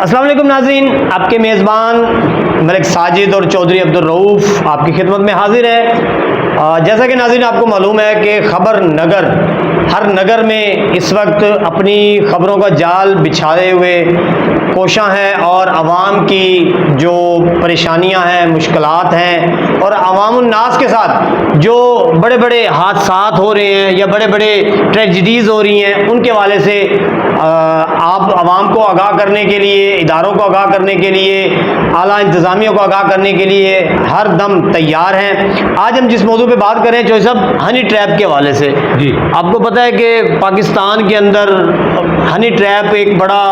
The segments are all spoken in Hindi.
अस्सलाम वालेकुम नाज़रीन, आपके मेज़बान मलिक साजिद और चौधरी अब्दुल रऊफ़ आपकी खिदमत में हाजिर है। जैसा कि नाज़रीन आपको मालूम है कि ख़बर नगर हर नगर में इस वक्त अपनी ख़बरों का जाल बिछाए हुए कोशा हैं और आवाम की जो परेशानियां हैं, मुश्किलात हैं और अवामुन्नास के साथ जो बड़े बड़े हादसात हो रहे हैं या बड़े बड़े ट्रेजिडीज़ हो रही हैं, उनके हवाले से आप आवाम को आगाह करने के लिए, इदारों को आगाह करने के लिए, आला इंतज़ामिया को आगाह करने के लिए हर दम तैयार हैं। आज हम जिस मौजू पे बात करें चौधरी साहब, हनी ट्रैप के हवाले से। जी, आपको पता है कि पाकिस्तान के अंदर हनी ट्रैप एक बड़ा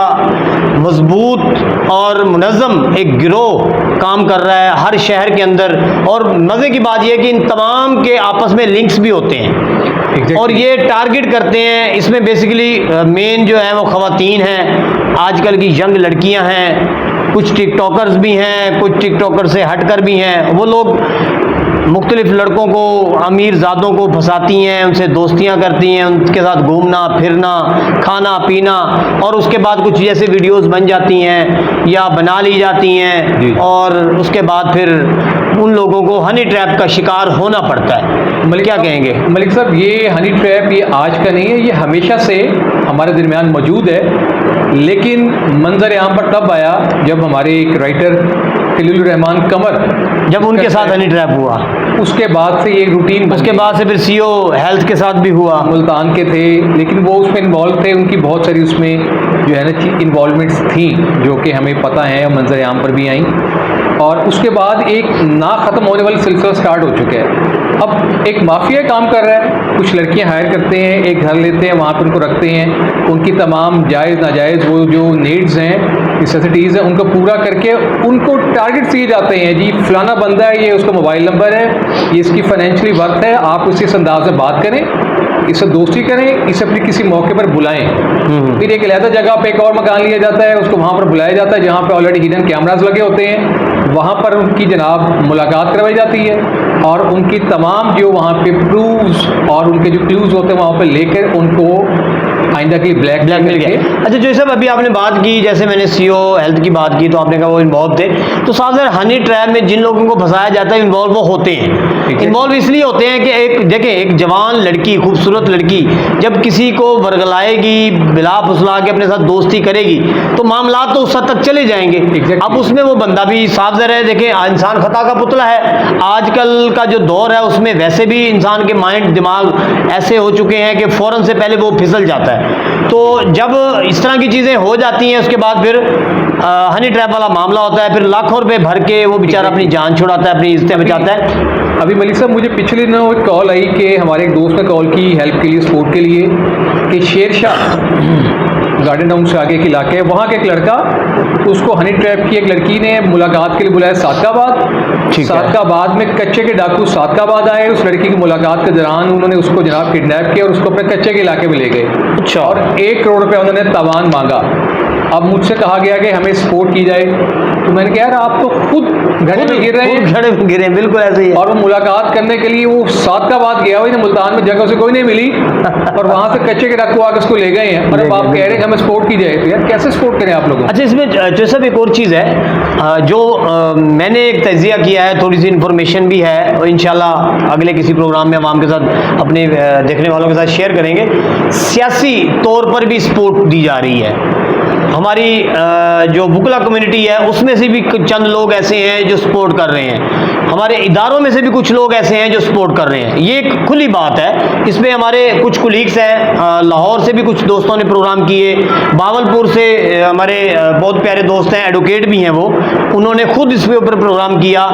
मजबूत और मुनज़्ज़म एक गिरोह काम कर रहा है हर शहर के अंदर, और मज़े की बात यह है कि इन तमाम के आपस में लिंक्स भी होते हैं और ये टारगेट करते हैं। इसमें बेसिकली मेन जो है वो ख़वातीन हैं, आजकल की यंग लड़कियां हैं, कुछ टिकटॉकर्स भी हैं, कुछ टिकटॉकर से हटकर भी हैं। वो लोग मुख्तलिफ लड़कों को, अमीर ज़ादों को फंसाती हैं, उनसे दोस्तियां करती हैं, उनके साथ घूमना फिरना, खाना पीना, और उसके बाद कुछ जैसे वीडियोस बन जाती हैं या बना ली जाती हैं और उसके बाद फिर उन लोगों को हनी ट्रैप का शिकार होना पड़ता है। मलिक क्या कहेंगे? मलिक साहब, ये हनी ट्रैप ये आज का नहीं है, ये हमेशा से हमारे दरमियान मौजूद है, लेकिन मंजर आम पर तब आया जब हमारे एक राइटर खलीलुर रहमान कमर, जब उनके साथ हनी ट्रैप हुआ, उसके बाद से ये रूटीन, उसके बाद से फिर सीओ हेल्थ के साथ भी हुआ, मुल्तान के थे, लेकिन वो उसमें इन्वॉल्व थे, उनकी बहुत सारी उसमें जो है ना इन्वॉल्वमेंट्स थी जो कि हमें पता है, मंजर आम पर भी आई। और उसके बाद एक ना ख़त्म होने वाली सिलसिला स्टार्ट हो चुका है। अब एक माफिया काम कर रहा है, कुछ लड़कियां हायर करते हैं, एक घर लेते हैं, वहाँ पर उनको रखते हैं, उनकी तमाम जायज़ नाजायज़ वो जो नीड्स हैं, नेसेसिटीज़ हैं, उनको पूरा करके उनको टारगेट दिए जाते हैं। जी फलाना बंदा है, ये उसका मोबाइल नंबर है, ये इसकी फाइनेंशियली वर्थ है, आप उससे इस अंदाज से बात करें, इससे दोस्ती करें, इसे अपने किसी मौके पर बुलाएं। फिर एक अलहदा जगह पे एक और मकान लिया जाता है, उसको वहाँ पर बुलाया जाता है जहाँ पे ऑलरेडी हिडन कैमराज लगे होते हैं, वहाँ पर उनकी जनाब मुलाकात करवाई जाती है और उनकी तमाम जो वहाँ पे प्रूफ्स और उनके जो क्लूज होते हैं वहाँ पे लेकर उनको आइंदा के लिए ब्लैकमेल किया। अच्छा जो सब अभी आपने बात की, जैसे मैंने सीओ हेल्थ की बात की तो आपने कहा वो इन्वॉल्व थे, तो साथ साथ हनी ट्रैप में जिन लोगों को फंसाया जाता है इन्वॉल्व वो होते हैं। इन्वॉल्व इसलिए होते हैं कि एक देखें, एक जवान लड़की, खूबसूरत लड़की जब किसी को वर्गलाएगी, बिला फुसला के अपने साथ दोस्ती करेगी तो मामला तो उस हद तक चले जाएंगे। अब उसमें वो बंदा भी साफ ज़रा है, देखें इंसान खता का पुतला है, आजकल का जो दौर है उसमें वैसे भी इंसान के माइंड दिमाग ऐसे हो चुके हैं कि फ़ौरन से पहले वो फिसल जाता है। तो जब इस तरह की चीज़ें हो जाती हैं उसके बाद फिर हनी ट्रैप वाला मामला होता है, फिर लाखों रुपए भर के वो बेचारा अपनी जान छुड़ाता है, अपनी इज्जतें बचाता है। अभी मलिक साहब, मुझे पिछले दिनों एक कॉल आई कि हमारे एक दोस्त ने कॉल की हेल्प के लिए, सपोर्ट के लिए, कि शेरशाह गार्डन टाउन से आगे के इलाके है, वहाँ का एक लड़का, उसको हनी ट्रैप की एक लड़की ने मुलाकात के लिए बुलाया सादकाबाद। सादकाबाद में कच्चे के डाकू सादकाबाद आए, उस लड़की की मुलाकात के दौरान उन्होंने उसको जनाब किडनैप किया और उसको अपने कच्चे के इलाके में ले गए। अच्छा। और 1 करोड़ रुपया उन्होंने तावान मांगा। अब मुझसे कहा गया कि हमें सपोर्ट की जाए, तो मैंने कहा यार आप तो खुद घड़े में गिर रहे हैं, घड़े में गिरे, बिल्कुल ऐसे ही है। और वो मुलाकात करने के लिए वो सादकाबाद गया, वही मुल्तान में जगह उसे कोई नहीं मिली और वहाँ से कच्चे के डाकू आकर उसको ले गए हैं, और अब आप कह रहे हैं हमें सपोर्ट की जाए, तो यार कैसे सपोर्ट करें आप लोगों? अच्छा, इसमें जो सब एक और चीज़ है जो मैंने एक तजिया किया है, थोड़ी सी इन्फॉर्मेशन भी है और इंशाल्लाह अगले किसी प्रोग्राम में आवाम के साथ, अपने देखने वालों के साथ शेयर करेंगे। सियासी तौर पर भी सपोर्ट दी जा रही है। हमारी जो वुकला कम्युनिटी है उसमें से भी चंद लोग ऐसे हैं जो सपोर्ट कर रहे हैं, हमारे इदारों में से भी कुछ लोग ऐसे हैं जो सपोर्ट कर रहे हैं। ये एक खुली बात है। इसमें हमारे कुछ कुलीग्स हैं, लाहौर से भी कुछ दोस्तों ने प्रोग्राम किए, बावलपुर से हमारे बहुत प्यारे दोस्त हैं, एडवोकेट भी हैं, वो उन्होंने खुद इसके ऊपर प्रोग्राम किया,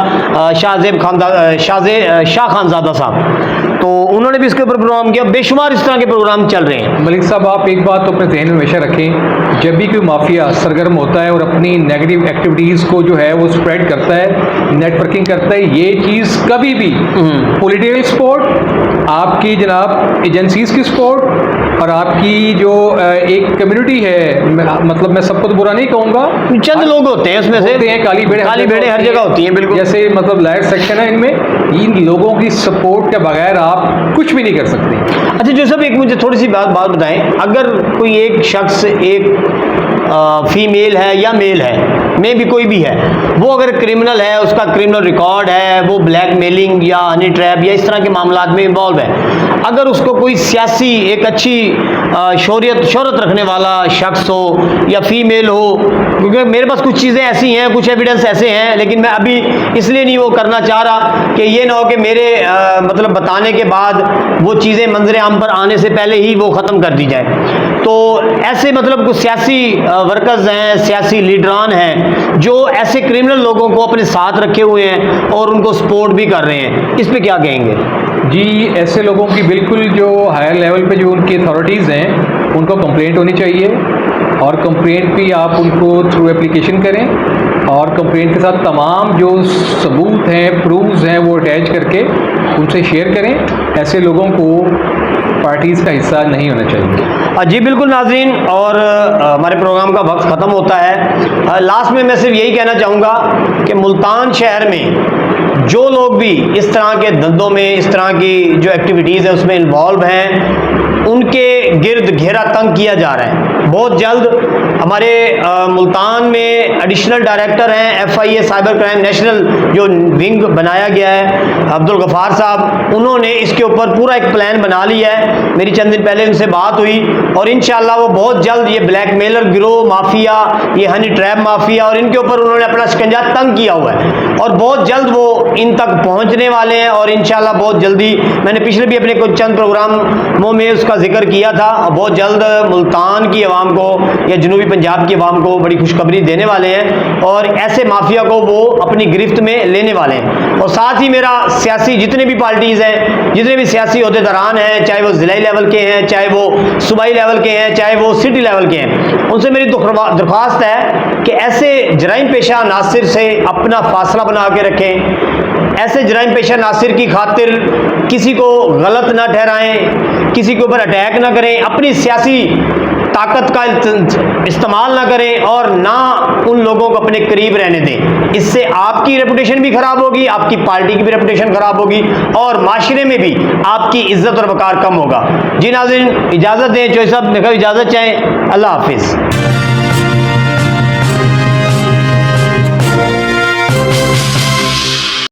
शाह खानजादा साहब, तो उन्होंने भी इसके ऊपर प्रोग्राम किया। बेशुमार इस तरह के प्रोग्राम चल रहे हैं। मलिक साहब, आप एक बात तो अपने जहन में हमेशा रखें, जब भी कोई माफिया सरगर्म होता है और अपनी नेगेटिव एक्टिविटीज़ को जो है वो स्प्रेड करता है, नेटवर्किंग करता है, ये चीज़ कभी भी पॉलिटिकल सपोर्ट, आपकी जनाब एजेंसीज की सपोर्ट और आपकी जो एक कम्युनिटी है, मतलब मैं सबको तो बुरा नहीं कहूँगा, चंद लोग होते हैं उसमें से, काली भेड़े हर जगह होती हैं, बिल्कुल जैसे मतलब लाइट सेक्शन है, इनमें इन लोगों की सपोर्ट के बगैर आप कुछ भी नहीं कर सकते। अच्छा जो सब, एक मुझे थोड़ी सी बात बताएं, अगर कोई एक शख्स एक फीमेल है या मेल है, में भी कोई भी है, वो अगर क्रिमिनल है, उसका क्रिमिनल रिकॉर्ड है, वो ब्लैकमेलिंग या हनी ट्रैप या इस तरह के मामलात में इन्वॉल्व है, अगर उसको कोई सियासी एक अच्छी शोहरत रखने वाला शख्स हो या फीमेल हो, क्योंकि मेरे पास कुछ चीज़ें ऐसी हैं, कुछ एविडेंस ऐसे हैं, लेकिन मैं अभी इसलिए नहीं वो करना चाह रहा कि ये ना हो कि मेरे मतलब बताने के बाद वो चीज़ें मंजर आम पर आने से पहले ही वो ख़त्म कर दी जाए। तो ऐसे मतलब कुछ सियासी वर्कर्स हैं, सियासी लीडरान हैं जो ऐसे क्रिमिनल लोगों को अपने साथ रखे हुए हैं और उनको सपोर्ट भी कर रहे हैं, इस पे क्या कहेंगे? जी, ऐसे लोगों की बिल्कुल जो हायर लेवल पे जो उनकी अथॉरिटीज़ हैं उनको कंप्लेंट होनी चाहिए, और कंप्लेंट भी आप उनको थ्रू एप्लीकेशन करें, और कंप्लेंट के साथ तमाम जो सबूत हैं, प्रूफ्स हैं, वो अटैच करके उनसे शेयर करें। ऐसे लोगों को पार्टीज़ का हिस्सा नहीं होना चाहिए। जी बिल्कुल नाज़रीन, और हमारे प्रोग्राम का वक्त ख़त्म होता है। लास्ट में मैं सिर्फ यही कहना चाहूँगा कि मुल्तान शहर में जो लोग भी इस तरह के धंधों में, इस तरह की जो एक्टिविटीज़ है उसमें इन्वॉल्व हैं, उनके गिर्द घेरा तंग किया जा रहा है। बहुत जल्द हमारे मुल्तान में एडिशनल डायरेक्टर हैं FIA साइबर क्राइम नेशनल जो विंग बनाया गया है, अब्दुल गफ़ार साहब, उन्होंने इसके ऊपर पूरा एक प्लान बना लिया है। मेरी चंद दिन पहले उनसे बात हुई और इंशाल्लाह वो बहुत जल्द ये ब्लैकमेलर गिरोह, माफिया, ये हनी ट्रैप माफिया, और इनके ऊपर उन्होंने अपना शिकंजा तंग किया हुआ है और बहुत जल्द वो इन तक पहुंचने वाले हैं। और इंशाल्लाह बहुत जल्दी, मैंने पिछले भी अपने कुछ चंद प्रोग्रामों में उसका जिक्र किया था, बहुत जल्द मुल्तान की आवाम को या जनूबी पंजाब की आवाम को बड़ी खुशखबरी देने वाले हैं और ऐसे माफिया को वो अपनी गिरफ्त में लेने वाले हैं। और साथ ही मेरा सियासी जितने भी पार्टीज़ हैं, जितने भी सियासी अहदेदारान हैं, चाहे वो ज़िलाई लेवल के हैं, चाहे वो सूबाई लेवल के हैं, चाहे वो सिटी लेवल के हैं, उनसे मेरी दरख्वास्त है कि ऐसे जराइम पेशा नासिर से अपना फासला बना के रखें। ऐसे जराइम पेशा नासिर की खातिर किसी को गलत ना ठहराएं, किसी के ऊपर अटैक ना करें, अपनी सियासी ताकत का इस्तेमाल ना करें और ना उन लोगों को अपने करीब रहने दें। इससे आपकी रेपुटेशन भी खराब होगी, आपकी पार्टी की भी रेपुटेशन खराब होगी और माशरे में भी आपकी इज्जत और वकार कम होगा। जी नाज़रीन, इजाज़त दें, चोई साहब इजाज़त चाहें। अल्लाह हाफिज़।